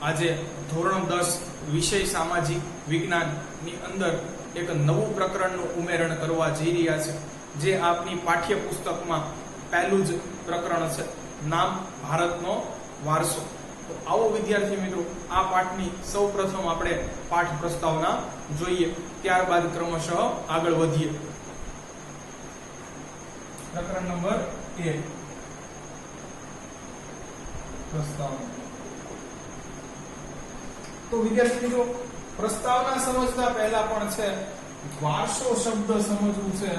આજે ધોરણ 10 વિષય સામાજિક વિજ્ઞાનની અંદર એક નવું પ્રકરણનું ઉમેરણ કરવા જઈ રહ્યા છે, જે આપની પાઠ્યપુસ્તકમાં પહેલું જ પ્રકરણ છે, નામ ભારતનો વારસો. તો આવો વિદ્યાર્થી મિત્રો, આ પાઠની સૌપ્રથમ આપણે પાઠ પ્રસ્તાવના જોઈએ, ત્યારબાદ ક્રમશઃ આગળ વધીએ. પ્રકરણ નંબર 1, પ્રસ્તાવના. તો વિદ્યાર્થી મિત્રો, પ્રસ્તાવના સમજતા પહેલા પણ છે વારસો શબ્દ સમજવું છે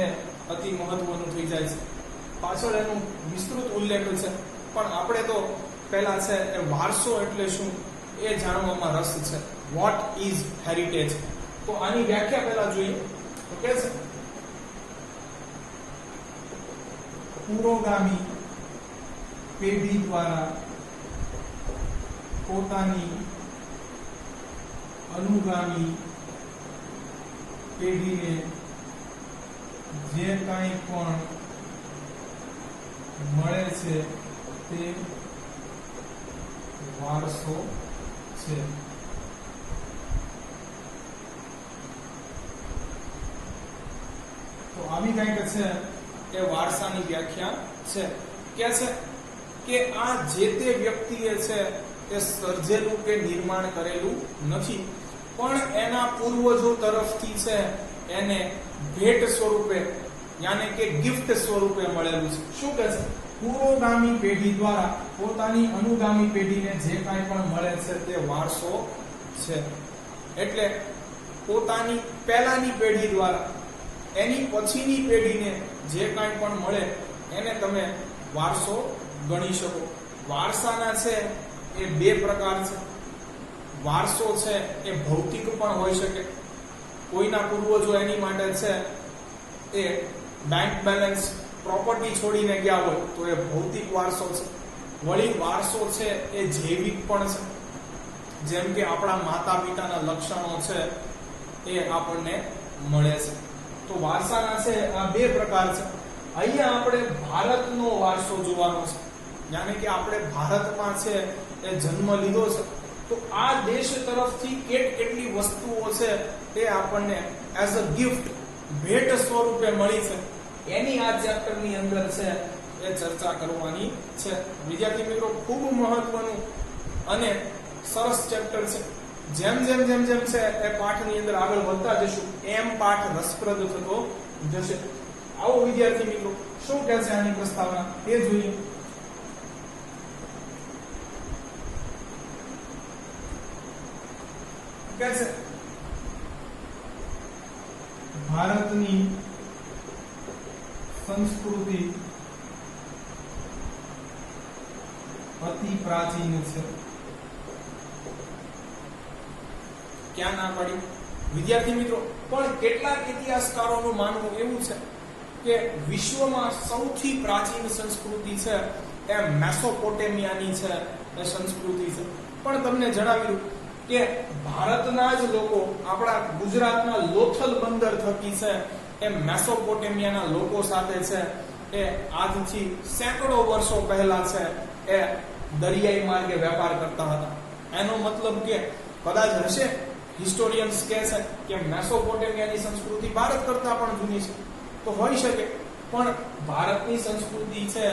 એ અતિ મહત્વનું થઈ જાય છે. પાછળ એનું વિસ્તૃત ઉલ્લેખ છે, પણ આપણે તો પહેલા છે એ વારસો એટલે શું એ જાણવામાં રસ છે. What is heritage? તો આની વ્યાખ્યા પહેલા જોઈએ. તો કે છે પુરોગામી પેઢી દ્વારા પોતાની અનુગામી પેઢીને જે કાંઈ પણ મળે છે તે વારસો છે. તો આવી કંઈક છે એ વારસાની વ્યાખ્યા છે. કે છે કે આ જે તે વ્યક્તિએ છે એ સર્જેલું કે નિર્માણ કરેલું નથી, પણ એના પૂર્વજો તરફથી છે એને ભેટ સ્વરૂપે યાને કે ગિફ્ટ સ્વરૂપે મળેલું છે. શું કહે છે? પૂર્વગામી પેઢી દ્વારા પોતાની અનુગામી પેઢીને જે કાંઈ પણ મળે છે તે વારસો છે. એટલે પોતાની પહેલાની પેઢી દ્વારા એની પછીની પેઢીને જે કાંઈ પણ મળે એને તમે વારસો ગણી શકો. વારસાના છે એ બે પ્રકાર છે. વારસો છે એ ભૌતિક પણ હોઈ શકે. કોઈના પૂર્વજો એની માટે છે એ બેંક બેલેન્સ પ્રોપર્ટી છોડીને ગયા હોય તો એ ભૌતિક વારસો છે. વળી વારસો છે એ જૈવિક પણ છે, જેમ કે આપણા માતા પિતાના લક્ષણો છે એ આપણને મળે છે. તો વારસાના છે આ બે પ્રકાર છે. અહીંયા આપણે ભારતનો વારસો જોવાનો છે, યાની કે આપણે ભારતમાં છે એ જન્મ લીધો છે, તો આ દેશ તરફથી કેટલી વસ્તુઓ છે તે આપણને એઝ અ ગિફ્ટ ભેટ સ્વરૂપે મળી છે, એની આ ચેપ્ટરની અંદર છે એ ચર્ચા કરવાની છે. વિદ્યાર્થી મિત્રો, ખૂબ મહત્વનું અને સરસ ચેપ્ટર છે. જેમ જેમ જેમ જેમ છે એ પાઠની અંદર આગળ વધતા જશું એમ પાઠ રસપ્રદ થતો જશે. આવો વિદ્યાર્થી મિત્રો, શું કહે છે આની પ્રસ્તાવના તે જોઈએ. કહે છે ભારતની સંસ્કૃતિ અતિ પ્રાચીન છે. ક્યાં ના પડી? વિદ્યાર્થી મિત્રો, પણ કેટલાક ઇતિહાસકારોનું માનવું એવું છે કે વિશ્વમાં સૌથી પ્રાચીન સંસ્કૃતિ છે એ મેસોપોટેમિયાની છે એ સંસ્કૃતિ છે. પણ તમને જણાવ્યું કે ભારતના જ લોકો આપણા ગુજરાતના લોથલ બંદર થકી છે એ મેસોપોટેમિયાના લોકો સાથે છે એ આજથી સેંકડો વર્ષો પહેલા છે એ દરિયાઈ માર્ગે વેપાર કરતા હતા. એનો મતલબ કે કદાચ હશે, હિસ્ટોરિયન્સ કહે છે કે મેસોપોટેમિયાની સંસ્કૃતિ ભારત કરતા પણ જૂની છે, તો હોઈ શકે, પણ ભારતની સંસ્કૃતિ છે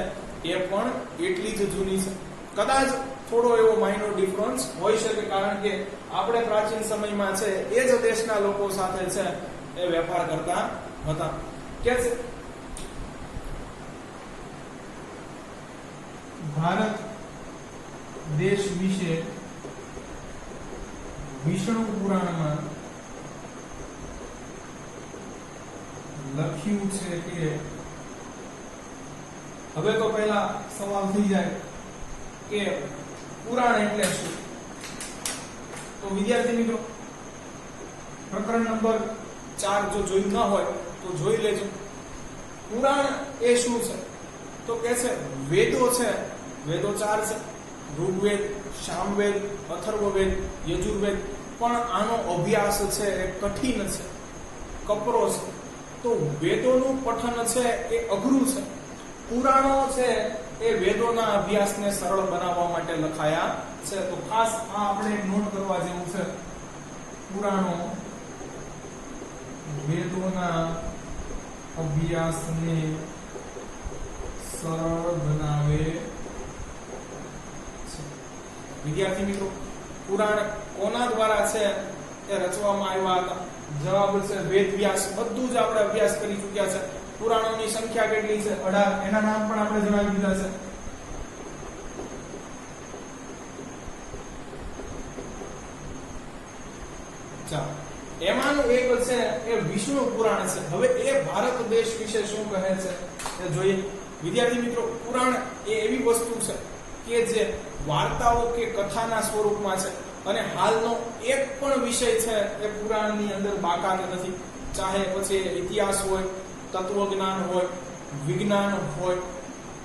એ પણ એટલી જ જૂની છે. કદાચ થોડો એવો માઇનોર ડિફરન્સ હોઈ શકે, કારણ કે આપણે પ્રાચીન સમયમાં છે એ જ દેશના લોકો સાથે છે એ વેપાર કરતા હતા. કે ભારત દેશ વિશે વિષ્ણુ પુરાણમાં લખ્યું છે કે, હવે તો પહેલા સવાલ થઈ જાય કે પુરાણ એટલે શું? તો વિદ્યાર્થી મિત્રો, પ્રકરણ નંબર 4 જો જોયું ન હોય તો જોઈ લેજો. પુરાણ એ શું છે? તો કે છે વેદો છે, વેદો 4 છે: ઋગ્વેદ, સામવેદ, અથર્વવેદ, યજુર્વેદ. પણ આનો અભ્યાસ છે એ કઠિન છે, કપરો છે. તો વેદોનું પઠન છે એ અઘરું છે. પુરાણો છે એ વેદોના અભ્યાસને સરળ બનાવવા માટે લખાયા છે. તો ખાસ આ આપણે નોટ કરવા જેવું છે. પુરાણો વેદોના અભ્યાસને સરળ બનાવે છે. વિદ્યાર્થી મિત્રો, પુરાણ કોના દ્વારા છે એ રચવામાં આવ્યા હતા? જવાબ છે વેદ વ્યાસ. બધું જ આપણે અભ્યાસ કરી ચૂક્યા છે. પુરાણોની સંખ્યા કેટલી છે? 18. એના નામ પણ આપણે જણાવી દીધા છે. ચાલો, એમાંનું એક છે એ વિષ્ણુ પુરાણ છે. હવે એ ભારત દેશ વિશે શું કહે છે એ જોઈએ. વિદ્યાર્થી મિત્રો, પુરાણ એ એવી વસ્તુ છે કે જે વાર્તાઓ કે કથાના સ્વરૂપમાં છે અને હાલનો એક પણ વિષય છે એ પુરાણની અંદર બાકાત નથી. ચાહે પછી ઇતિહાસ હોય, તત્વજ્ઞાન હોય, વિજ્ઞાન હોય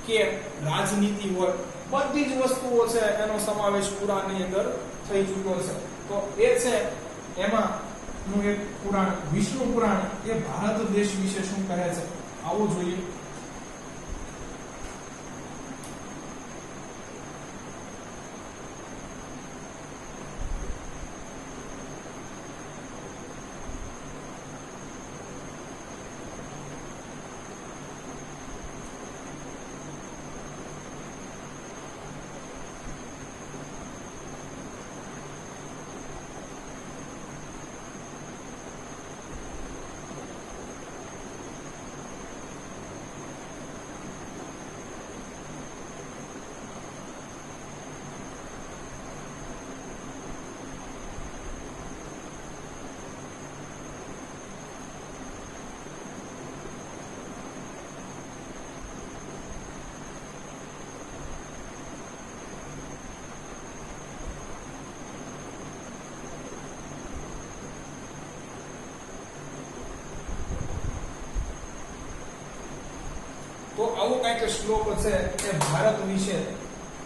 કે રાજનીતિ હોય, બધી જ વસ્તુઓ છે એનો સમાવેશ પુરાણની અંદર થઈ ચૂક્યો છે. તો એ છે એમાં નું એક પુરાણ વિષ્ણુ પુરાણ એ ભારત દેશ વિશે શું કહે છે આવું જોઈએ. તો આવો કંઈક શ્લોક છે એ ભારત વિશે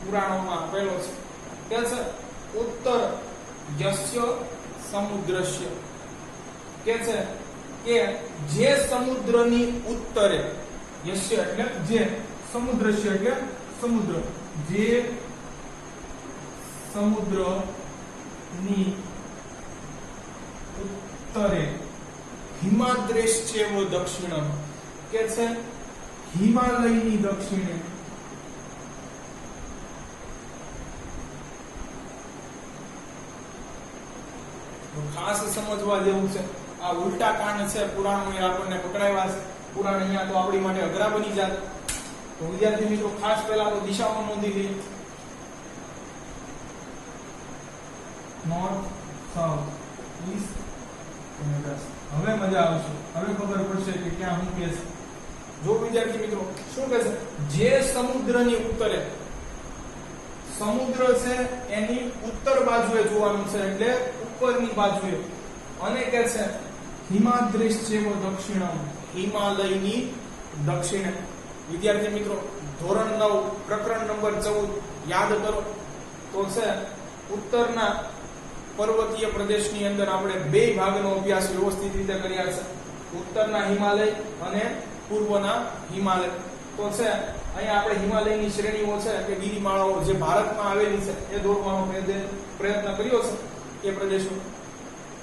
પુરાણોમાં આપેલો છે. કે છે ઉત્તર યસ્ય સમુદ્રસ્ય, કે છે કે જે સમુદ્રની ઉત્તરે, યસ્ય એટલે જે, સમુદ્રસ્ય એટલે સમુદ્ર, જે સમુદ્રની ઉત્તરે હિમાદ્રેશ્ચેવ દક્ષિણમ, કે છે હિમાલયની દક્ષિણે ખાસ સમજવા જેવું છે. આ ઉલટા કાંડ છે પુરાણો એ આપણને પકડાવ્યા છે. પુરાણ અહીંયા તો આપણી માટે અઘરા બની જાય. તો વિદ્યાર્થી મિત્રો, ખાસ પહેલા તો દિશાઓ નોંધી લઈએ. નોર્થ, સાઉથ, ઈસ્ટ અને વેસ્ટ. હવે મજા આવશે. હવે ખબર પડશે કે ક્યાં હું કે છે. જો વિદ્યાર્થી મિત્રો, શું કહે છે? જે સમુદ્રની ઉત્તરે, સમુદ્ર છે એની ઉત્તર બાજુએ જોવાનું છે, એટલે ઉપરની બાજુએ, અને કે છે હિમાદ્રેશ્ચેવ દક્ષિણમ, હિમાલયની દક્ષિણે. વિદ્યાર્થી મિત્રો, ધોરણ 9 પ્રકરણ નંબર 14 યાદ કરો તો છે ઉત્તરના પર્વતીય પ્રદેશની અંદર આપણે બે ભાગનો અભ્યાસ વ્યવસ્થિત રીતે કર્યા છે. ઉત્તરના હિમાલય અને પૂર્વના હિમાલય. તો છે અહીંયા આપણે હિમાલયની શ્રેણીઓ છે કે ગિરિમાળાઓ જે ભારતમાં આવેલી છે એ દોરવાનો પ્રયત્ન કર્યો છે. એ પ્રદેશો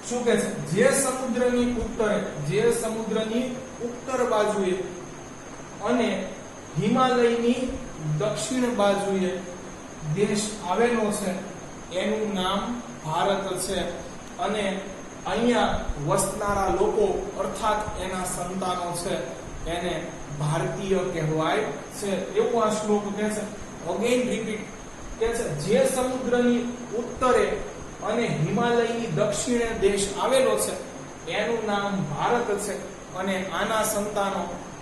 શું કહે છે? જે સમુદ્રની ઉત્તરે, જે સમુદ્રની ઉત્તર બાજુએ અને હિમાલયની દક્ષિણ બાજુએ દેશ આવેલો છે એનું નામ ભારત છે. અને અહીંયા વસનારા લોકો અર્થાત એના સંતાનો છે એને ભારતીય કહેવાય છે. એવું આ શ્લોક કહે છે. અગેન રિપીટ, કહે છે જે સમુદ્રની ઉત્તરે અને હિમાલયની દક્ષિણે દેશ આવેલો છે એનું નામ ભારત છે. અને આના સંતાનો,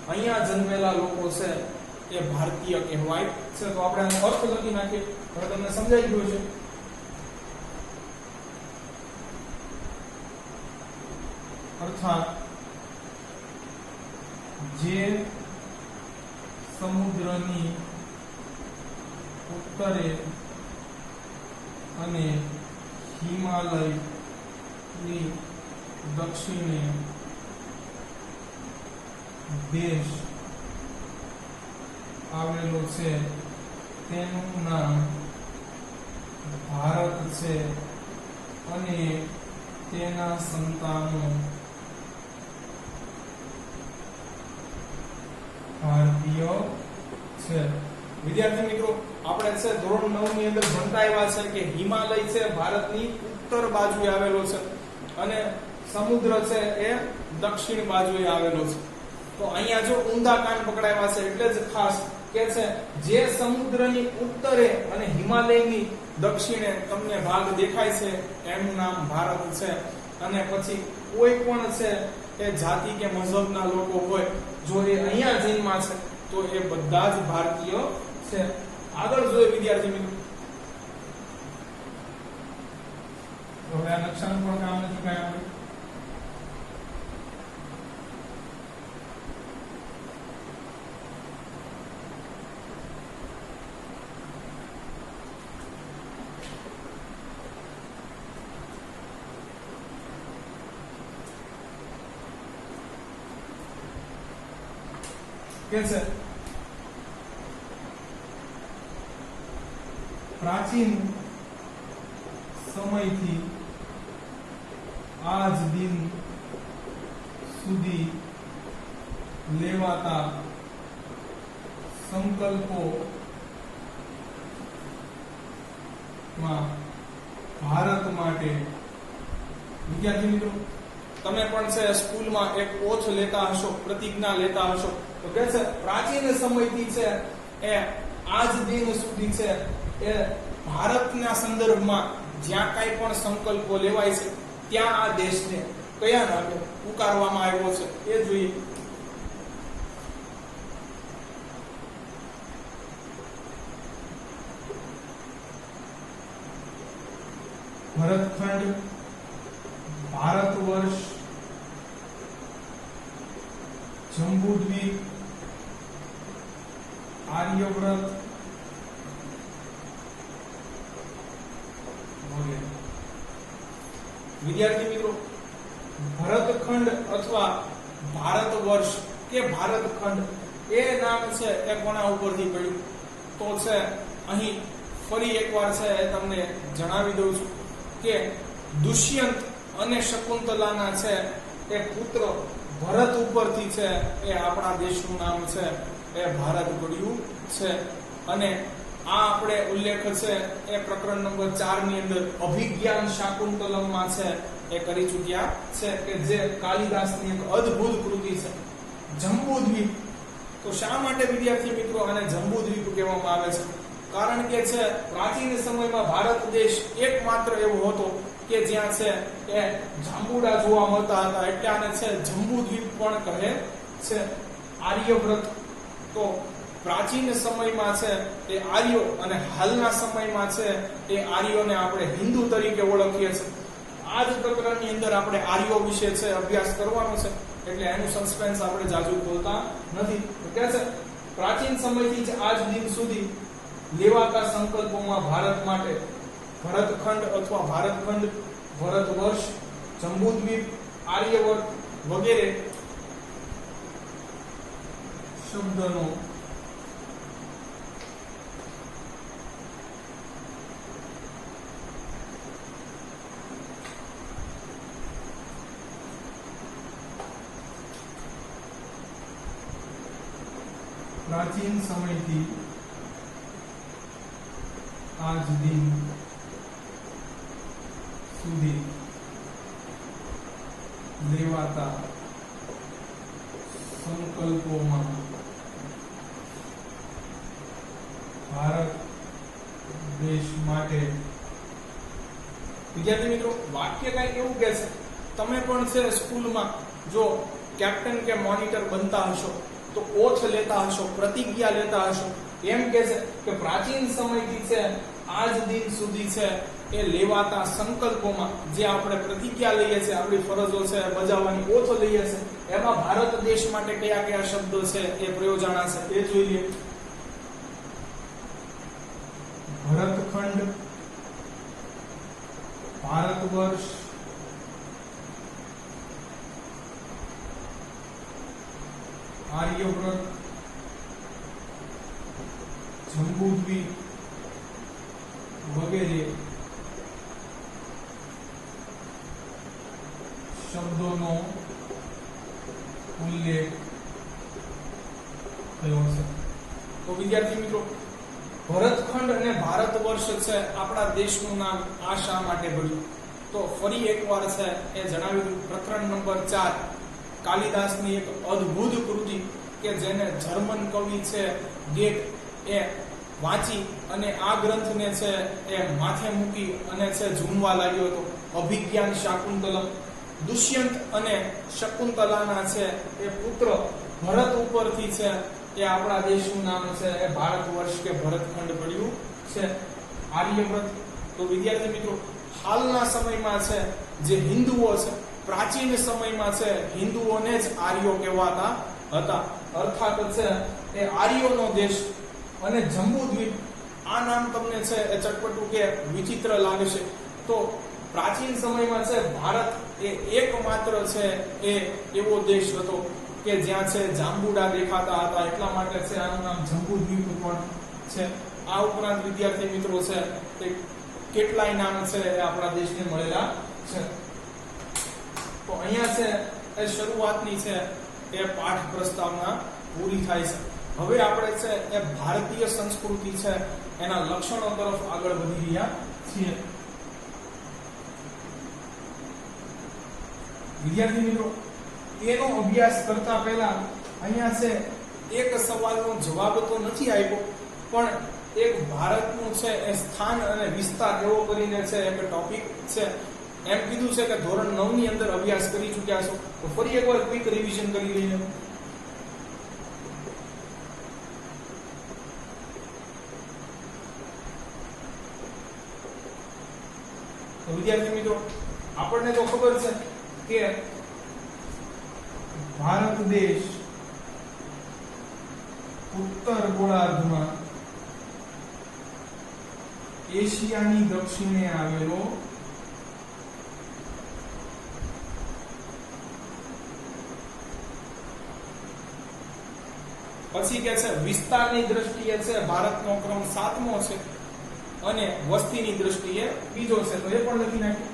અહીંયા જન્મેલા લોકો છે એ ભારતીય કહેવાય છે. તો આપણે આનો અર્થ લખી નાખીએ. હવે તમને સમજાઈ ગયું છે. અર્થાત જે સમુદ્રની ઉત્તરે અને હિમાલયની દક્ષિણે દેશ આવેલો છે તેનું નામ ભારત છે અને તેના સંતાનો ભારતીય છે. વિદ્યાર્થી મિત્રો, આપણે છે ધોરણ 9 ની અંદર ભણતા આવ્યા છે કે હિમાલય છે ભારતની ઉત્તર બાજુએ આવેલો છે અને સમુદ્ર છે એ દક્ષિણ બાજુએ આવેલો છે. તો અહીંયા જો ઊંધા કાન પકડાવ્યા છે એટલે જ ખાસ કે છે જે સમુદ્રની ઉત્તરે અને હિમાલયની દક્ષિણે તમને ભાગ દેખાય છે એનું નામ ભારત છે. અને પછી કોઈ પણ છે એ જાતિ કે મઝહબના લોકો હોય, જો એ અહીંયા જન્મા છે તો એ બધા જ ભારતીય છે. આગળ જોઈએ વિદ્યાર્થી મિત્રો, હવે આ નકશાનું પણ કામ નથી કાંઈ આપણે. કે છે પ્રાચીન સમયથી આજ દિન સુધી લેવાતા સંકલ્પોમાં ભારત માટે, વિદ્યાર્થી મિત્રો તમે પણ છે સ્કૂલમાં એક ઓથ લેતા હશો, પ્રતિજ્ઞા લેતા હશો, તો કે છે પ્રાચીન સમયથી છે એ આજ દિન સુધી છે એ ભારતના સંદર્ભમાં જ્યાં કાંઈ પણ સંકલ્પો લેવાય છે ત્યાં આ દેશને કયા નામે પુકારવામાં આવ્યો છે એ જોઈએ. ભરતખંડ, ભારત વર્ષ, જંબુદ્વીપ, આર્યવ્રત વગેરે. વિદ્યાર્થી મિત્રો, ભરતખંડ અથવા ભારત વર્ષ કે ભારતખંડ એ નામ છે એ કોના ઉપરથી પડ્યું? તો છે અહીં ફરી એકવાર છે તમને જણાવી દઉં છું કે દુષ્યંત અને શકુંતલાના છે એ પુત્ર ભરત ઉપરથી છે એ આપણા દેશનું નામ છે એ ભારત પડ્યું છે. અને આ આપણે ઉલ્લેખ છે એ પ્રકરણ નંબર 4 ની અંદર અભિજ્ઞાન શાકુંતલમમાં છે એ કરી ચૂક્યા છે કે જે કાલિદાસની એક અદ્ભુત કૃતિ છે. જંબુદ્વીપ, તો શા માટે વિદ્યાર્થી મિત્રો આને જંબુદ્વીપ કહેવામાં આવે છે? કારણ કે છે પ્રાચીન સમયમાં ભારત દેશ એકમાત્ર એવો હતો કે જ્યાં છે એ જાંબુડા જોવા મળતા હતા, એટલે આને છે જંબુદ્વીપ પણ કહે છે. આર્યવ્રત, તો પ્રાચીન સમયમાં છે એ આર્યો અને હાલના સમયમાં છે એ આર્યોને આપણે હિન્દુ તરીકે ઓળખીએ છીએ. આ જ પ્રકરણની અંદર આપણે આર્યો વિશે છે અભ્યાસ કરવાનો છે, એટલે એનું સસ્પેન્સ આપણે જાજુ ખોલતા નથી. કે છે પ્રાચીન સમયથી જ આજ દિન સુધી લેવાતા સંકલ્પોમાં ભારત માટે ભરતખંડ અથવા ભારતખંડ, ભરત વર્ષ, જંબુદ્વીપ, આર્યવર્ત વગેરે શબ્દનો પ્રાચીન સમયથી આજ દિન સુધી લેવાતા સંકલ્પોમાં ભારત દેશ માટે. વિદ્યાર્થી મિત્રો, વાક્ય કઈ એવું કહે છે, તમે પણ છે સ્કૂલમાં જો કેપ્ટન કે મોનિટર બનતા હશો તો ઓથ લેતા હશો, પ્રતિજ્ઞા લેતા હશો, એમ કહે છે કે પ્રાચીન સમયથી છે આજ દિન સુધી છે એ લેવાતા સંકલ્પોમાં જે આપણે પ્રતિજ્ઞા લઈએ છીએ, આપણી ફરજો છે બજાવવાની, ઓથ લઈએ છીએ, એમાં ભારત દેશ માટે કયા કયા શબ્દો છે એ પ્રયોજાણા છે એ જોઈ લઈએ. ભરતખંડ, ભારત વર્ષ, આર્યવ્રત, જંબુ જંબુદ્વીપ વગેરે શબ્દોનો ઉલ્લેખ થયો છે. તો વિદ્યાર્થી મિત્રો, ભરતખંડ અને ભારત વર્ષ છે આપણા દેશનું નામ આ શા માટે પડ્યું? તો ફરી એકવાર છે એ જણાવ્યું. પ્રકરણ નંબર 4 કાલિદાસની એક અદ્ભુત કૃતિ કે જેને જર્મન કવિ છે ગેટ એ વાંચી અને આ ગ્રંથને છે એ માથે મૂકી અને છે ઝૂમવા લાગ્યો હતો. અભિજ્ઞાન શાકુંતલમ. દુષ્યંત અને શકુંતલાના છે એ પુત્ર ભરત ઉપરથી છે એ આપણા દેશનું નામ છે એ ભારત વર્ષ કે ભરતખંડ પડ્યું છે. આર્યવ્રત. તો વિદ્યાર્થી મિત્રો, હાલના સમયમાં છે જે હિન્દુઓ છે, પ્રાચીન સમયમાં છે હિન્દુઓને જ આર્યો કહેવાતા હતા. અર્થાત છે એ આર્યોનો દેશ. અને જંબુદ્વીપ, આ નામ તમને છે એ ચટપટું કે વિચિત્ર લાગશે. તો પ્રાચીન સમયમાં છે ભારત એ એકમાત્ર છે એ એવો દેશ હતો કે જ્યાં છે જાંબુડા દેખાતા હતા. એટલા માટે છે આનું નામ જંબુદ્વીપ પણ છે. આ ઉપરાંત વિદ્યાર્થી મિત્રો છે એ કેટલાય નામ છે એ આપણા દેશને મળેલા છે. તો અહીંયા છે એ શરૂઆતની છે એ પાઠ પ્રસ્તાવના પૂરી થાય છે. હવે આપણે છે એ ભારતીય સંસ્કૃતિ છે એના લક્ષણો તરફ આગળ વધી રહ્યા છીએ. વિદ્યાર્થી મિત્રો, એનો અભ્યાસ કરતા પહેલા અહીંયા છે એક સવાલનો જવાબ તો નથી આપ્યો, પણ એક ભારતનું છે એ સ્થાન અને વિસ્તાર એવો કરીને છે એક ટોપિક છે. એમ કીધું છે કે ધોરણ 9 ની અંદર અભ્યાસ કરી ચૂક્યા છો. તો ફરી એકવાર ક્વિક રિવિઝન કરી લઈએ. તો વિદ્યાર્થી મિત્રો, આપણને તો ખબર છે કે ભારત દેશ ઉત્તર ગોળાર્ધમાં એશિયાની દક્ષિણે આવેલો પછી કે છે વિસ્તારની દ્રષ્ટિએ છે ભારતનો ક્રમ 7મો છે અને વસ્તીની દ્રષ્ટિએ બીજો છે. તો એ પણ લખી નાખીએ.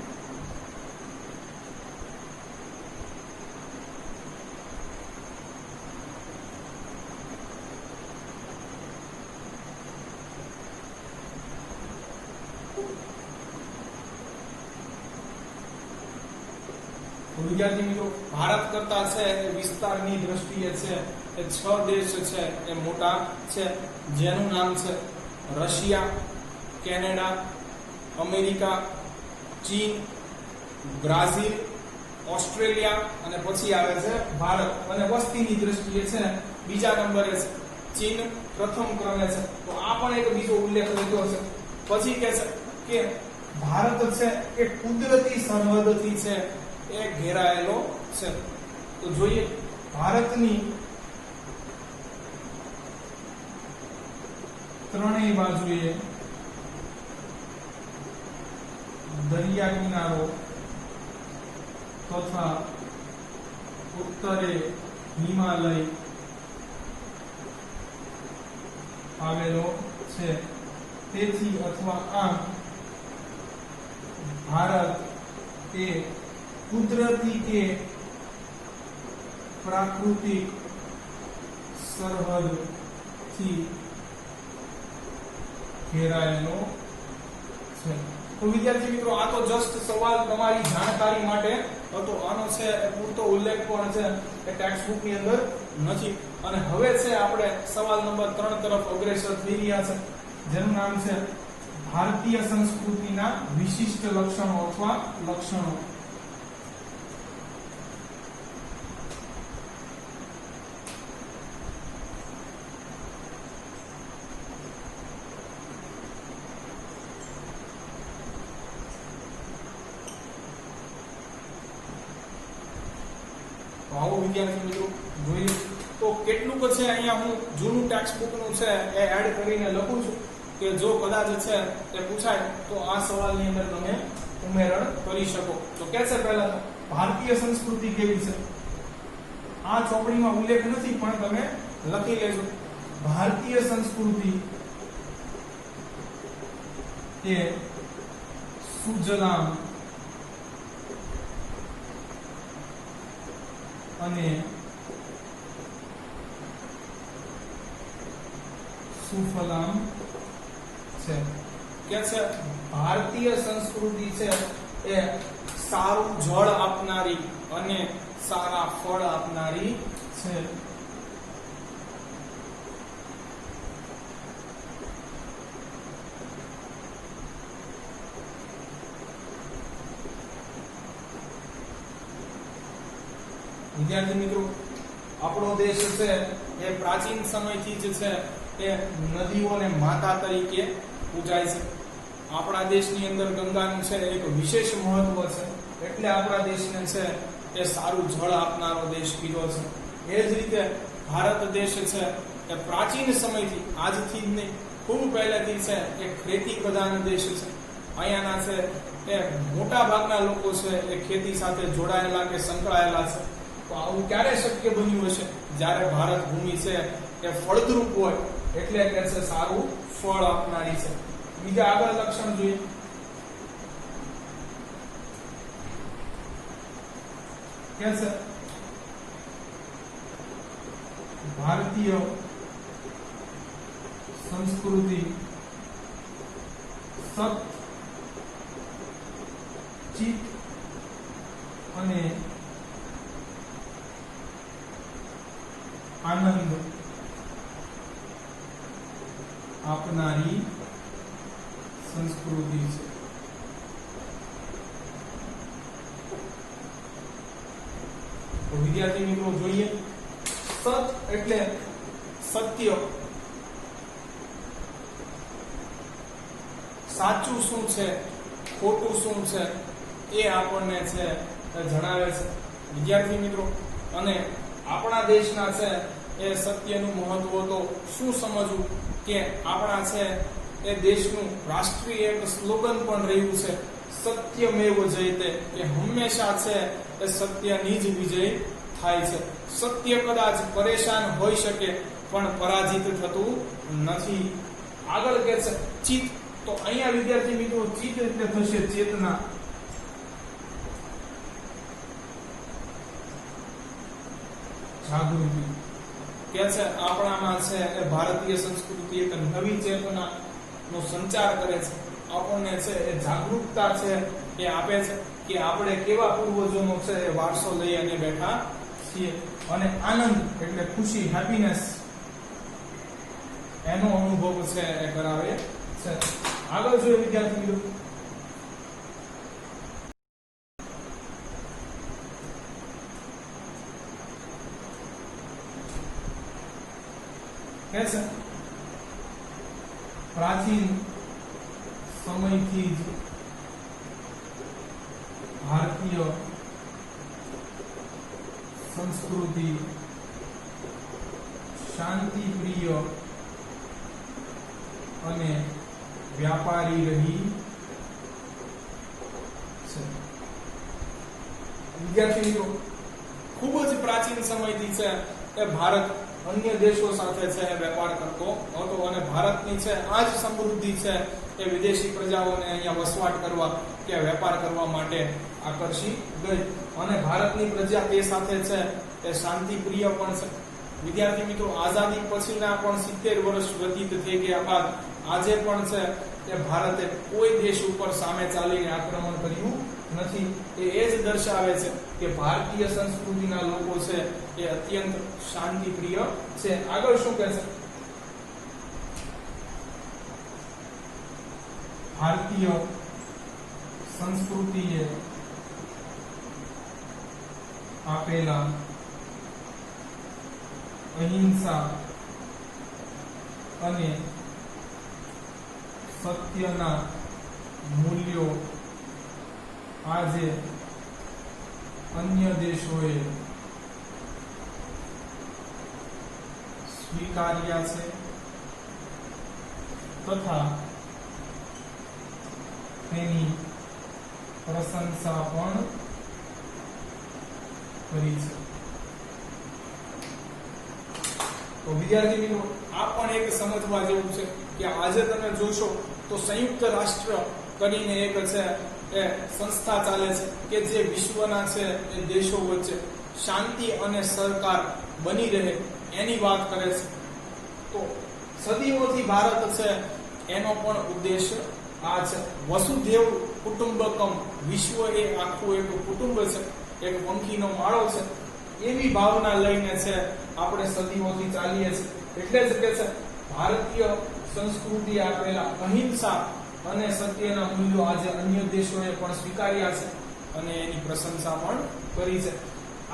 વિદ્યાર્થી મિત્રો, ભારત કરતા છે વિસ્તારની દ્રષ્ટિએ છે એ 6 દેશ છે એ મોટા છે, જેનું નામ છે રશિયા, કેનેડા, અમેરિકા, ચીન, બ્રાઝિલ, ઓસ્ટ્રેલિયા અને પછી આવે છે ભારત. અને વસ્તીની દ્રષ્ટિએ છે બીજા નંબરે છે ચીન, પ્રથમ ક્રમે છે. તો આ પણ એક બીજો ઉલ્લેખ લીધો છે. પછી કે છે કે ભારત છે એ કુદરતી સરહદથી છે એ ઘેરાયેલો છે. તો જોઈએ ભારતની ત્રણેય બાજુએ દરિયા કિનારો તથા ઉત્તરે હિમાલય આવેલો છે. તેથી અથવા આમ ભારત એ કુદરતી કે પ્રાકૃતિક સરહદથી ઘેરાયેલો છે. તો વિદ્યાર્થી મિત્રો, આ તો જસ્ટ સવાલ તમારી જાણકારી માટે હતો. આનો છે પૂરતો ઉલ્લેખ પણ છે એ ટેક્સ્ટ બુક ની અંદર નથી. અને હવે છે આપણે સવાલ નંબર 3 તરફ અગ્રેસર થઈ રહ્યા છે, જેનું નામ છે ભારતીય સંસ્કૃતિના વિશિષ્ટ લક્ષણો અથવા લક્ષણો. આવો વિદ્યાર્થી મિત્રો જોઈએ તો કેટલુંક છે અહીંયા હું જૂનું ટેક્સ્ટ બુક નું છે એ એડ કરીને લખું છું કે જો કદાચ છે તે પૂછાય તો આ સવાલની અંદર તમે ઉમેરણ કરી શકો. તો કે છે પહેલા તો ભારતીય સંસ્કૃતિ કેવી છે? આ ચોપડીમાં ઉલ્લેખ નથી પણ તમે લખી લેજો. ભારતીય સંસ્કૃતિ એ સુજલામ અને સુફલામ છે. કે છે ભારતીય સંસ્કૃતિ છે એ સારું જળ આપનારી અને સારા ફળ આપનારી છે. વિદ્યાર્થી મિત્રો, આપણો દેશ છે એ પ્રાચીન સમયથી જ છે એ નદીઓને માતા તરીકે પૂજાય છે. આપણા દેશની અંદર ગંગાનું છે એક વિશેષ મહત્વ છે, એટલે આપણા દેશને છે એ સારું જળ આપનારો દેશ કીધો છે. એ જ રીતે ભારત દેશ છે એ પ્રાચીન સમયથી, આજથી જ નહીં, ખૂબ પહેલેથી છે એ ખેતી પ્રધાન દેશ છે. અહીંયાના છે એ મોટા ભાગના લોકો છે એ ખેતી સાથે જોડાયેલા કે સંકળાયેલા છે. તો આવું ક્યારે શક્ય બન્યું હશે? જ્યારે ભારત ભૂમિ છે એ ફળદ્રુપ હોય, એટલે કે છે સારું ફળ આપનારી છે. બીજા આગળ લક્ષણ જોઈએ. કે છે ભારતીય સંસ્કૃતિ સત, ચિત અને આનંદ આપનારી સંસ્કૃતિ છે. તો વિદ્યાર્થી મિત્રો જોઈએ, સત એટલે સત્ય, સાચું શું છે, ખોટું શું છે એ આપણને છે જણાવે છે. વિદ્યાર્થી મિત્રો, અને આપણા દેશના છે એ સત્યનું મહત્વ તો શું સમજવું કે આપણા છે એ દેશનું રાષ્ટ્રીય એક સ્લોગન પણ રહ્યું છે, સત્યમેવ જયતે, કે હંમેશા છે એ સત્યની જ વિજય થાય છે. સત્ય કદાચ પરેશાન હોઈ શકે પણ પરાજિત થતું નથી. આગળ કે છે ચિત્ત. તો અહીંયા વિદ્યાર્થી મિત્રો ચિત્ત એટલે થશે ચેતના. જાગૃતિ. કે છે આપણામાં છે એ ભારતીય સંસ્કૃતિ એક નવી ચેતના નો સંચાર કરે છે. આપણને છે એ જાગૃતતા છે એ આપે છે કે આપણે કેવા પૂર્વજોનો છે એ વારસો લઈ અને બેઠા છીએ. અને આનંદ એટલે ખુશી, હેપીનેસ, એનો અનુભવ છે એ કરાવે છે. આગળ જોઈએ વિદ્યાર્થી મિત્રો. કે છે પ્રાચીન સમયથી જ ભારતીય સંસ્કૃતિ શાંતિપ્રિય અને વ્યાપારી રહી છે. વિદ્યાર્થી મિત્રો, ખૂબ જ પ્રાચીન સમયથી છે એ ભારત અન્ય દેશો સાથે છે વેપાર કરતો હતો અને ભારતની છે આ જ સમૃદ્ધિ છે એ વિદેશી પ્રજાઓને અહીંયા વસવાટ કરવા કે વેપાર કરવા માટે આકર્ષી ગઈ. અને ભારતની પ્રજા તે સાથે છે એ શાંતિપ્રિય પણ છે. વિદ્યાર્થી મિત્રો, આઝાદી પછીના પણ 70 વર્ષ વ્યતીત થઈ ગયા બાદ આજે પણ છે કે ભારતે કોઈ દેશ ઉપર સામે ચાલીને આક્રમણ કર્યું નથી. એ જ દર્શાવે છે કે ભારતીય સંસ્કૃતિના લોકો છે એ અત્યંત શાંતિપ્રિય છે. આગળ શું કહે છે? ભારતીય સંસ્કૃતિએ આપેલા અહિંસા અને સત્યના મૂલ્યો આજે અન્ય દેશોએ સ્વીકાર્યા છે તથા તેની પ્રશંસા પણ કરી છે. તો વિદ્યાર્થી મિત્રો, આ પણ એક સમજવા જેવું છે કે આજે તમે જોશો તો સંયુક્ત રાષ્ટ્ર કરીને એક છે એ સંસ્થા ચાલે છે કે જે વિશ્વના છે એ દેશો વચ્ચે શાંતિ અને સહકાર બની રહે એની વાત કરે છે. તો સદીઓથી ભારત છે એનો પણ ઉદ્દેશ આ છે. વસુધૈવ કુટુંબકમ, વિશ્વ એ આખું એક કુટુંબ છે, એક પંખીનો માળો છે, એવી ભાવના લઈને છે આપણે સદીઓથી ચાલીએ છીએ. એટલે જ કે છે ભારતીય સંસ્કૃતિ આપેલા અહિંસા અને સત્યના મૂલ્યો આજે અન્ય દેશોએ પણ સ્વીકાર્યા છે અને એની પ્રશંસા પણ કરી છે.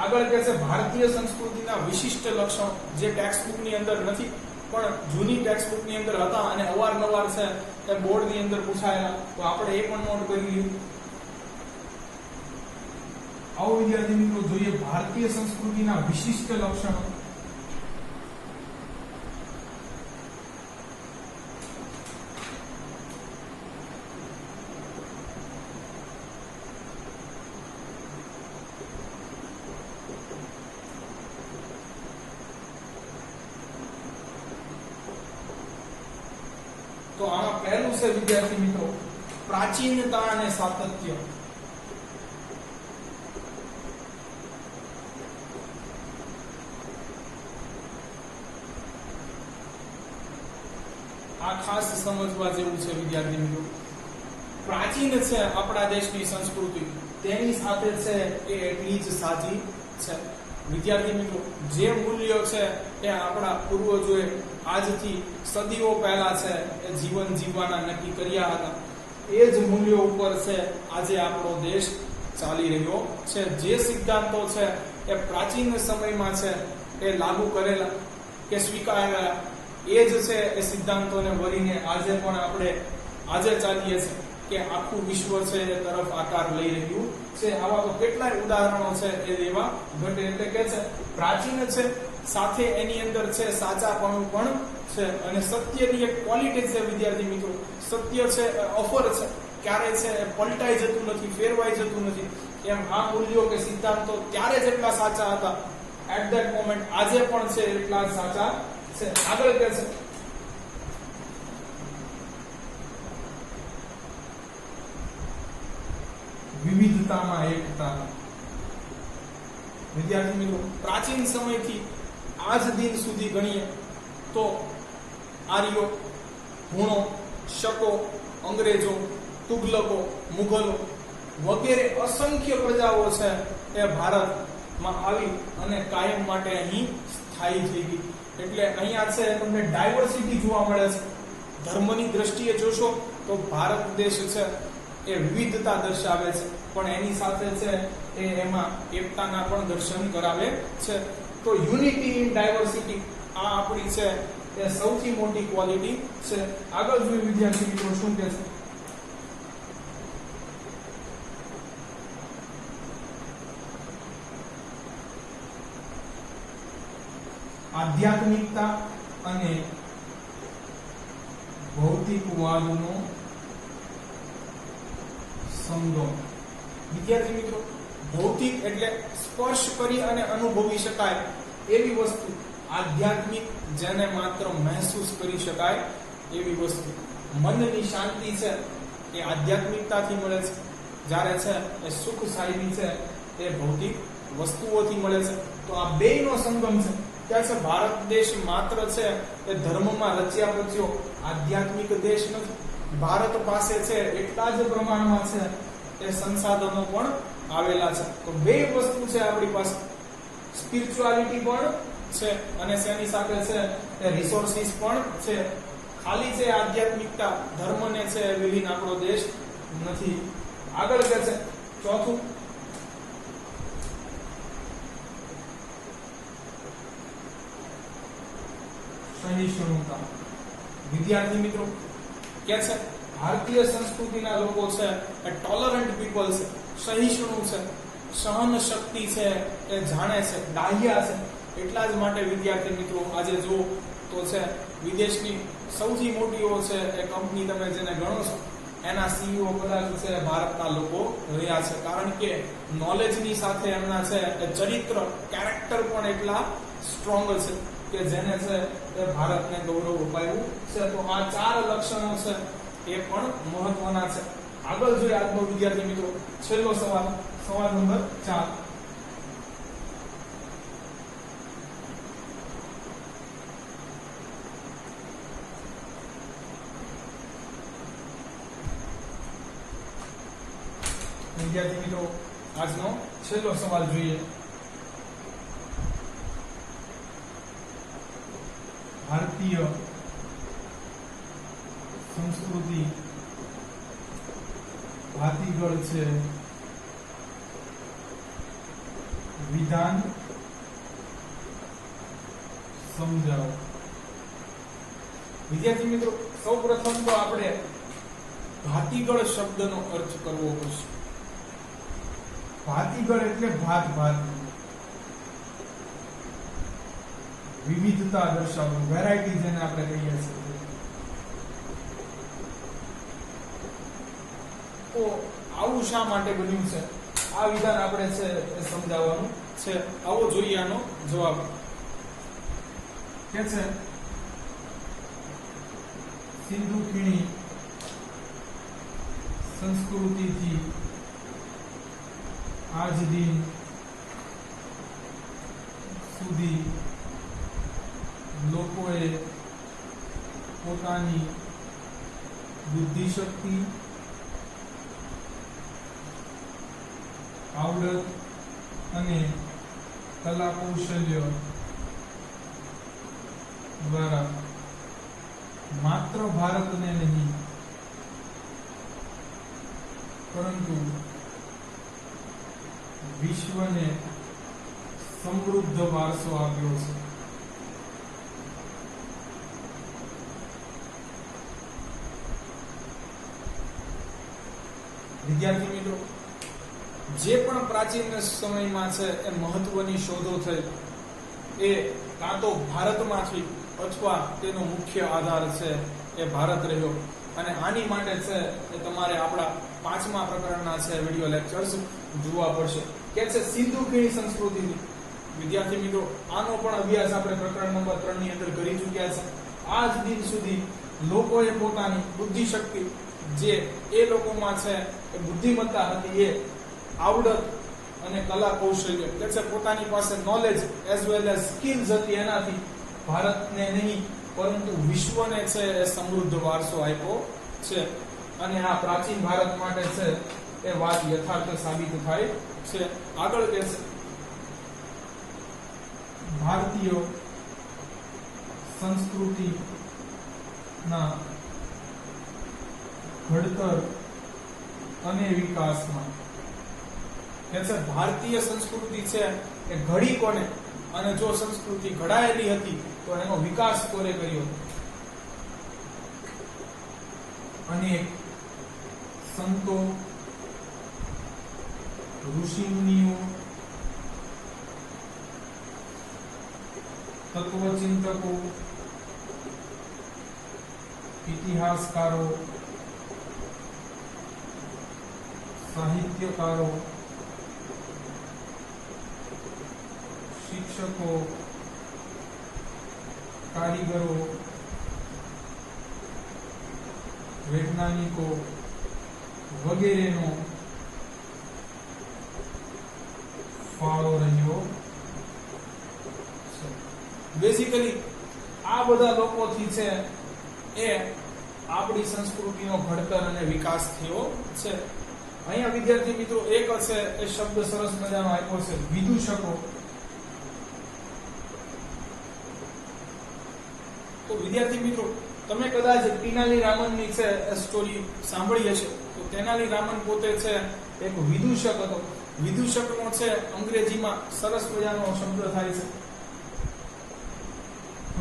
આગળ કે છે ભારતીય સંસ્કૃતિના વિશિષ્ટ લક્ષણો જે ટેક્સ્ટ બુકની અંદર નથી પણ જૂની ટેક્સ્ટ બુકની અંદર હતા અને અવારનવાર છે એ બોર્ડની અંદર પૂછાયેલા, તો આપણે એ પણ નોટ કરી લીધું. આવો વિદ્યાર્થી મિત્રો જોઈએ ભારતીય સંસ્કૃતિના વિશિષ્ટ લક્ષણો. તો આમાં પહેલું છે વિદ્યાર્થી મિત્રો પ્રાચીનતા અને સાતત્ય. આ ખાસ સમજવા જેવું છે વિદ્યાર્થી મિત્રો. પ્રાચીન છે આપણા દેશની સંસ્કૃતિ, તેની સાથે છે એ એટલી જ સાચી છે. વિદ્યાર્થી મિત્રો જે મૂલ્યો છે એ આપણા પૂર્વજોએ આજથી સદીઓ પહેલા છે એ જીવન જીવવાના નક્કી કર્યા હતા, એ જ મૂલ્યો ઉપર છે આજે આપણો દેશ ચાલી રહ્યો છે. જે સિદ્ધાંતો છે એ પ્રાચીન સમયમાં છે એ લાગુ કરેલા કે સ્વીકારેલા, એ જ છે એ સિદ્ધાંતોને વરીને આજે પણ આપણે આજે ચાલીએ છીએ કે આખું વિશ્વ છે એ તરફ આકાર લઈ રહ્યું છે. આવા તો કેટલાય ઉદાહરણો છે એ દેવા ઘટે. એટલે કે છે પ્રાચીન છે સાથે એની અંદર છે સાચાપણું પણ છે અને સત્યની એક ક્વોલિટી છે વિદ્યાર્થી મિત્રો. સત્ય છે ઓફર છે, ક્યારે છે પલટાઈ જતું નથી, ફેરવાઈ જતું નથી. એમ આ મૂલ્યો કે સિદ્ધાંતો ત્યારે જેટલા સાચા હતા એટ ધેટ મોમેન્ટ આજે પણ છે એટલા જ સાચા છે. આગળ કે છે વિવિધતામાં એકતા. વિદ્યાર્થી મિત્રો પ્રાચીન સમયથી આજ દિન સુધી ગણીએ તો આર્યો, હુણો, શકો, અંગ્રેજો, તુગલકો, મુઘલો વગેરે અસંખ્ય પ્રજાઓ છે એ ભારતમાં આવી અને કાયમ માટે અહીં સ્થાયી થઈ ગઈ. એટલે અહીંયા છે તમને ડાયવર્સિટી જોવા મળે છે. ધર્મની દ્રષ્ટિએ જોશો તો ભારત દેશ છે એ વિવિધતા દર્શાવે છે, પણ એની સાથે છે એ એમાં એકતાના પણ દર્શન કરાવે છે. તો યુનિટી ઇન ડાયવર્સિટી આ આપણી છે એ સૌથી મોટી ક્વોલિટી છે. આગળ જોઈએ વિદ્યાર્થી મિત્રો શું કહે છે. આધ્યાત્મિકતા અને ભૌતિકવાદનો સંગમ. વિદ્યાર્થી મિત્રો ભૌતિક એટલે સ્પર્શ કરી અને અનુભવી શકાય એવી વસ્તુ, આધ્યાત્મિક જેને માત્ર મહેસૂસ કરી શકાય એવી વસ્તુ. મનની શાંતિ છે એ આધ્યાત્મિકતાથી મળે છે, જ્યારે છે એ સુખ શાંતિ છે એ ભૌતિક વસ્તુઓથી મળે છે. તો આ બેયનો સંગમ છે. ત્યાં છે ભારત દેશ માત્ર છે એ ધર્મમાં રચ્યા પચ્યો આધ્યાત્મિક દેશ નથી. ભારત પાસે છે એટલા જ પ્રમાણમાં છે એ સંસાધનો પણ આવેલા છે. તો બે વસ્તુ છે આપણી પાસે, સ્પિરિચ્યુઆલિટી પણ છે અને તેની સાથે છે એ રિસોર્સિસ પણ છે. ખાલી છે આધ્યાત્મિકતા ધર્મને છે વિલીન આપણો દેશ નથી. આગળ કે છે ચોથું સહિષ્ણુતા. વિદ્યાર્થી મિત્રો કે છે ભારતીય સંસ્કૃતિના લોકો છે એ ટોલરન્ટ પીપલ છે, સહિષ્ણુ છે, સહન શક્તિ છે એ જાણે છે, ડાહ્યા છે. એટલા જ માટે વિદ્યાર્થી મિત્રો આજે જો તો છે વિદેશની સૌથી મોટીઓ છે એ કંપની તમે જેને ગણો છો એના સીઈઓ કદાચ છે ભારતના લોકો રહ્યા છે, કારણ કે નોલેજની સાથે એમના છે એ ચરિત્ર કેરેક્ટર પણ એટલા સ્ટ્રોંગ છે કે જેને છે એ ભારતને ગૌરવ અપાયું છે. તો આ ચાર લક્ષણો છે એ પણ મહત્વના છે. આગળ જોઈએ આજનો વિદ્યાર્થી મિત્રો છેલ્લો સવાલ, સવાલ નંબર 4. વિદ્યાર્થી મિત્રો આજનો છેલ્લો સવાલ જોઈએ. ભારતીય સંસ્કૃતિ ભાતીગળ છે, વિધાન સમજાવો. વિદ્યાર્થી મિત્રો સૌપ્રથમ તો આપણે ભાતીગળ શબ્દનો અર્થ કરવો પડશે. ભાતીગળ એટલે ભાત ભાત, વિવિધતા દર્શાવવું, વેરાયટી જેને આપણે કહીએ છીએ. તો આવું શા માટે બન્યું છે, આ વિધાન આપણે છે એ સમજાવવાનું છે. આવો જોઈએ આનો જવાબ. કે છે સિંધુ ખીણી સંસ્કૃતિથી આજ દિન સુધી લોકોએ પોતાની બુદ્ધિશક્તિ, આવડત અને કલા કૌશલ્ય દ્વારા માત્ર ભારતને નહીં પરંતુ વિશ્વને સમૃદ્ધ વારસો આપ્યો છે. વિદ્યાર્થી મિત્રો જે પણ પ્રાચીન સમયમાં છે એ મહત્વની શોધો થઈ એ કાં તો ભારતમાંથી અથવા તેનો મુખ્ય આધાર છે એ ભારત રહ્યો. અને આની માટે છે એ તમારે આપણા 5મા પ્રકરણના છે વિડિયો લેક્ચર્સ જોવા પડશે. કે છે સિંધુ ખીણી સંસ્કૃતિની. વિદ્યાર્થી મિત્રો આનો પણ અભ્યાસ આપણે પ્રકરણ નંબર 3 ની અંદર કરી ચૂક્યા છે. આજ દિન સુધી લોકોએ પોતાની બુદ્ધિશક્તિ જે એ લોકોમાં છે એ બુદ્ધિમત્તા હતી, એ આવડત અને કલા કૌશલ્ય કે છે પોતાની પાસે knowledge as well as skills હતી, એનાથી ભારતને નહીં પરંતુ વિશ્વને છે એ સમૃદ્ધ વારસો આપ્યો છે. અને આ પ્રાચીન ભારત માટે છે એ વાત યથાર્થ સાબિત થાય છે. આગળ કે છે ભારતીય સંસ્કૃતિના ઘડતર અને વિકાસમાં કે છે ભારતીય સંસ્કૃતિ છે એ ઘડી કોને, અને જો સંસ્કૃતિ ઘડાયેલી હતી તો એનો વિકાસ કોને કર્યો. અનેક સંતો, ઋષિ મુનિઓ, તત્વચિંતકો, ઇતિહાસકારો, સાહિત્યકારો, શિક્ષકો, કારીગરો, વૈજ્ઞાનિકો વગેરેનો ફાળો રહ્યો છે. બેઝિકલી આ બધા લોકોથી છે એ આપણી સંસ્કૃતિનો ઘડતર અને વિકાસ થયો છે. અહીંયા વિદ્યાર્થી મિત્રો એક છે એ શબ્દ સરસ મજાનો આપ્યો છે, વિદૂષકો. તો વિદ્યાર્થી મિત્રો તમે કદાચ તેનાલી રામનની છે સ્ટોરી સાંભળી હશે. તો તેનાલી રામન પોતે છે એક વિદૂષક હતો. વિદૂષકનો છે અંગ્રેજીમાં સરસ મજાનો શબ્દ થાય છે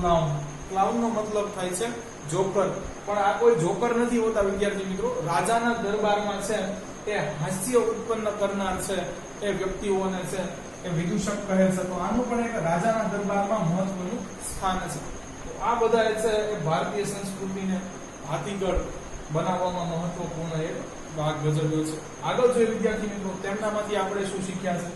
ક્લાઉન. ક્લાઉનનો મતલબ થાય છે જોકર. પણ આ કોઈ જોકર નથી હોતા વિદ્યાર્થી મિત્રો. રાજાના દરબારમાં છે એ હાસ્ય ઉત્પન્ન કરનાર છે એ વ્યક્તિઓને છે એ વિદૂષક કહે છે. તો આનું પણ એક રાજાના દરબારમાં મહત્વનું સ્થાન છે. આ બધા છે એ ભારતીય સંસ્કૃતિને ભાતીગળ બનાવવામાં મહત્વપૂર્ણ એક ભાગ ભજવ્યો છે. આગળ જોઈએ વિદ્યાર્થી મિત્રો તેમનામાંથી આપણે શું શીખ્યા છે.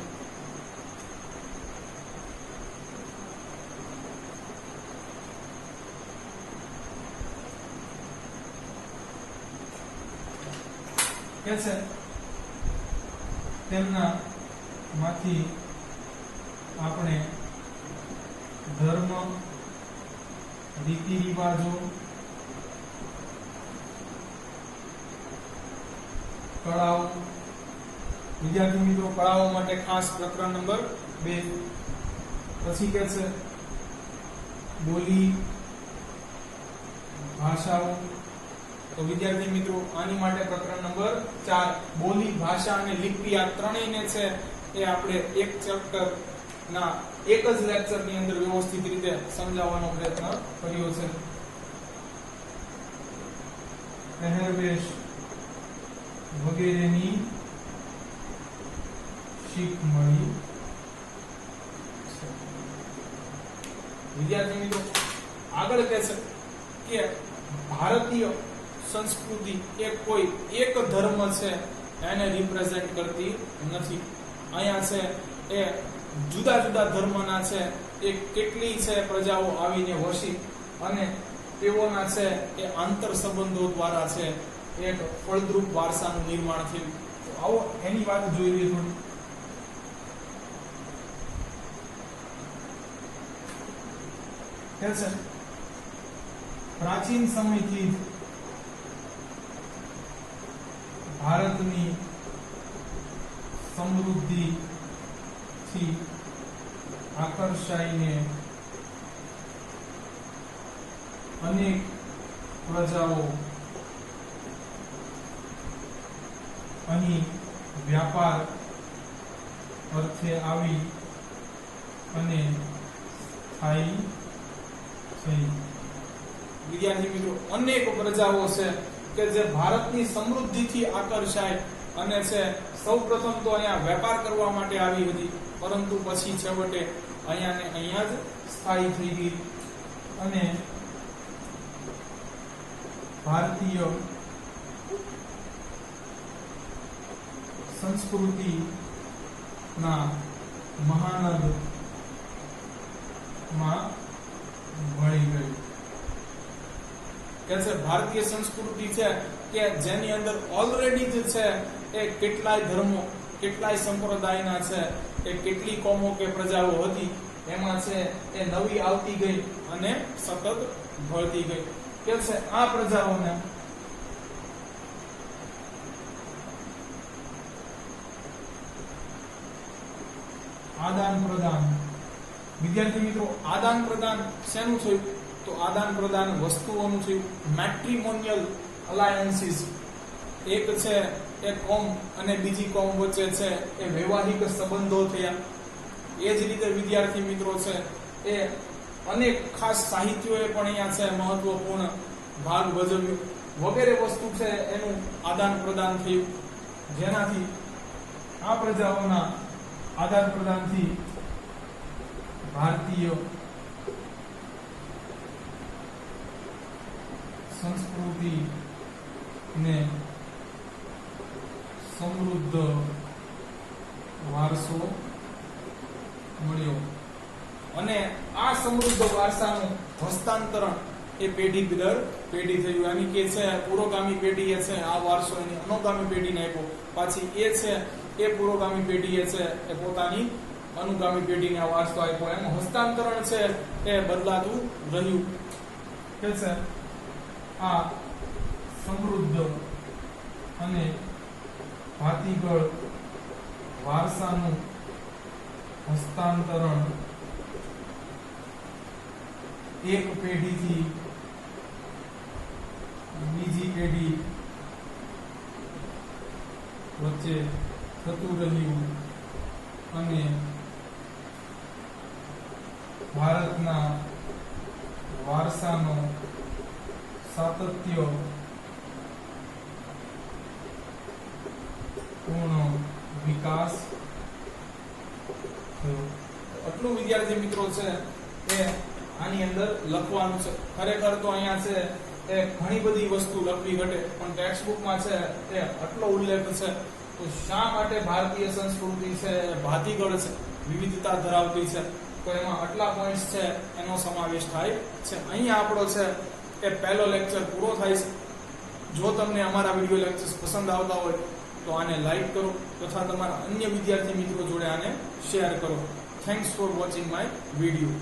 કે છે તેમના માંથી આપણે ધર્મ, રીતિ રિવાજો, કળાઓ, વિદ્યાર્થી મિત્રો કળાઓ માટે ખાસ પ્રકરણ નંબર 2. પછી કે છે બોલી, ભાષાઓ. તો વિદ્યાર્થી મિત્રો આની માટે પ્રકરણ નંબર 4 બોલી, ભાષા અને લિપિ, આ ત્રણેયને છે એ આપણે એક ચેપ્ટર ના એક જ લેક્ચર ની અંદર વ્યવસ્થિત રીતે સમજાવવાનો પ્રયત્ન કર્યો છે. પહેરવેશ વગેરેની શીખ મળી. વિદ્યાર્થી મિત્રો આગળ કહે છે કે ભારતીય સંસ્કૃતિ એ કોઈ એક ધર્મ છે એને રિપ્રેઝેન્ટ કરતી નથી. અહીંયા છે એ જુદા જુદા ધર્મના છે એ કેટલી છે પ્રજાઓ આવીને વસી અને તેઓના છે એ આંતર સંબંધો દ્વારા છે એક ફળદ્રુપ વારસાનું નિર્માણ થયું. તો આવો એની વાત જોઈ લઈએ થોડી. પ્રાચીન સમયથી ભારતની સમૃદ્ધિથી આકર્ષાઈને અનેક પ્રજાઓ અહીં વ્યાપાર અર્થે આવી અને સ્થાયી થઈ. વિદ્યાર્થી મિત્રો અનેક પ્રજાઓ છે કે જે ભારતની સમૃદ્ધિથી આકર્ષાય અને છે સૌપ્રથમ તો અહીંયા વેપાર કરવા માટે આવી હતી, પરંતુ પછી છેવટે અહીંયા ને અહીંયા જ સ્થાયી થઈ ગઈ અને ભારતીય સંસ્કૃતિના મહાનદ માં ભળી ગઈ. કે છે ભારતીય સંસ્કૃતિ છે કે જેની અંદર ઓલરેડી જ છે એ કેટલાય ધર્મો, કેટલાય સંપ્રદાયના છે એ કેટલી કોમો કે પ્રજાઓ હતી, એમાં છે એ નવી આવતી ગઈ અને સતત ભળતી ગઈ. કે છે આ પ્રજાઓને આદાન પ્રદાન. વિદ્યાર્થી મિત્રો આદાન પ્રદાન શેનું થયું? તો આદાન પ્રદાન વસ્તુઓનું થયું. મેટ્રિમોનિયલ અલાયન્સીસ, એક છે એ કોમ અને બીજી કોમ વચ્ચે છે એ વૈવાહિક સંબંધો થયા. એ જ રીતે વિદ્યાર્થી મિત્રો છે એ અનેક ખાસ સાહિત્યોએ પણ અહીંયા છે મહત્વપૂર્ણ ભાગ ભજવ્યો. વગેરે વસ્તુ છે એનું આદાન પ્રદાન થયું, જેનાથી આ પ્રજાઓના આદાન પ્રદાનથી ભારતીય સંસ્કૃતિ ને સમૃદ્ધ વારસો મળ્યો અને આ સમૃદ્ધ વારસાનું હસ્તાંતરણ એ પેઢી દર પેઢી થયું. આની કે છે પુરોગામી પેઢીએ છે આ વારસો એની અનુગામી પેઢીને આપ્યો, પાછી એ છે એ પુરોગામી પેઢીએ છે એ પોતાની અનુગામી પેઢીને આ વારસો આપ્યો. એનું હસ્તાંતરણ છે એ બદલાતું રહ્યું. કે છે આ સમૃદ્ધ અને ભાતીગળ વારસાનું હસ્તાંતરણ એક પેઢીથી બીજી પેઢી વચ્ચે થતું રહ્યું અને ભારતના વારસાનો સાતત્ય પૂર્ણ વિકાસ થયો. આટલું વિદ્યાર્થી મિત્રો છે એ આની અંદર લખવાનું છે. ખરેખર તો અહીંયા છે એ ઘણી બધી વસ્તુ લખવી ઘટે, પણ ટેક્સ્ટ બુકમાં છે એ આટલો ઉલ્લેખ છે. તો શા માટે ભારતીય સંસ્કૃતિ છે ભાતીગળ છે, વિવિધતા ધરાવતી છે, તો એમાં આટલા પોઈન્ટ્સ છે એનો સમાવેશ થાય છે. અહીંયા આપણો છે એ પહેલો લેક્ચર પૂરો થાય છે. જો તમને અમારા વિડીયો લેક્ચર્સ પસંદ આવતા હોય તો આને લાઈક કરો તથા તમારા અન્ય વિદ્યાર્થી મિત્રો જોડે આને શેર કરો. Thanks for watching my video.